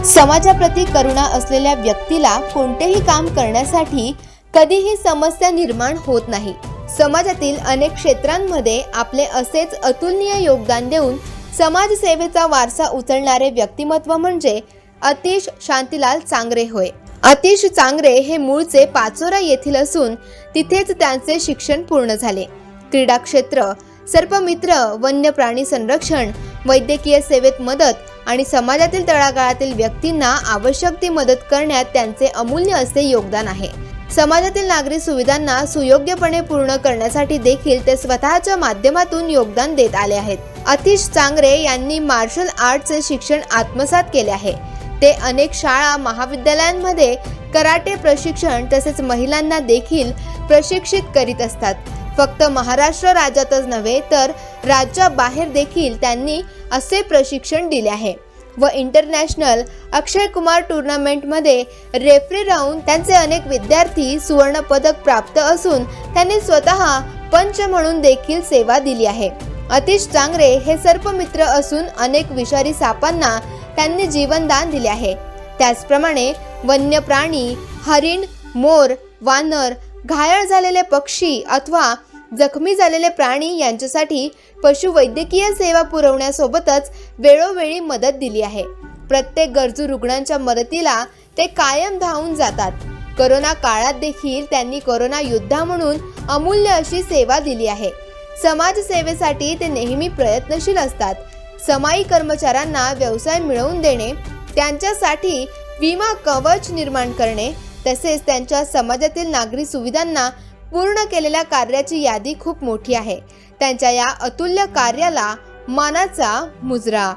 समाजाप्रती करुणा असलेल्या व्यक्तीला कोणतेही काम करण्यासाठी कधीही समस्या निर्माण होत नाही। समाजातील अनेक क्षेत्रांमध्ये आपले असेच अतुलनीय योगदान देऊन समाजसेवेचा वारसा उचलणारे व्यक्तिमत्व म्हणजे अतिश शांतीलाल चांगरे होय। अतिश चांगरे हे मूळचे पाचोरा येथील असून तिथेच त्यांचे शिक्षण पूर्ण झाले। क्रीडा क्षेत्र, सर्पमित्र, वन्य प्राणी संरक्षण, वैद्यकीय सेवेत मदत आणि समाजातील तळागाळातील व्यक्तींना आवश्यक ती मदत करण्यात त्यांचे अमूल्य असे योगदान आहे। समाजातील नागरी सुविधांना सुयोग्यपणे पूर्ण करण्यासाठी देखील ते स्वतःच्या माध्यमातून योगदान देत आले आहेत। अतिश चांगरे यांनी मार्शल आर्टचे शिक्षण आत्मसात केले आहे। ते अनेक शाळा महाविद्यालयांमध्ये कराटे प्रशिक्षण तसेच महिलांना देखील प्रशिक्षित करीत असतात। फक्त महाराष्ट्र राज्यातच नव्हे तर राज्याबाहेर देखील त्यांनी असे प्रशिक्षण दिले आहे व इंटरनॅशनल अक्षय कुमार टूर्नामेंटमध्ये रेफरी राहून त्यांचे अनेक विद्यार्थी सुवर्ण पदक प्राप्त असून त्यांनी स्वतः पंच म्हणून देखील सेवा दिली आहे। अतिश चांगरे हे सर्पमित्र असून अनेक विषारी सापांना त्यांनी जीवनदान दिले आहे। त्याचप्रमाणे वन्य प्राणी, हरिण, मोर, वानर, घायल झालेले पक्षी अथवा जखमी झालेले प्राणी यांच्यासाठी पशुवैद्यकीय सेवा पुरवण्यासोबतच वेळोवेळी मदत दिली आहे। प्रत्येक गरजू रुग्णांच्या मदतीला ते कायम धावून जातात। कोरोना काळात देखील त्यांनी कोरोना योद्धा म्हणून अमूल्य अशी सेवा दिली आहे। समाजसेवेसाठी ते नेहमी प्रयत्नशील असतात। समाई कर्मचाऱ्यांना व्यवसाय मिळवून देणे, त्यांच्यासाठी विमा कवच निर्माण करणे तसेच त्यांच्या समाजातील नागरी सुविधांना पूर्ण केलेल्या कार्याची यादी खूप मोठी आहे। त्यांच्या या अतुल्य कार्याला मानाचा मुजरा।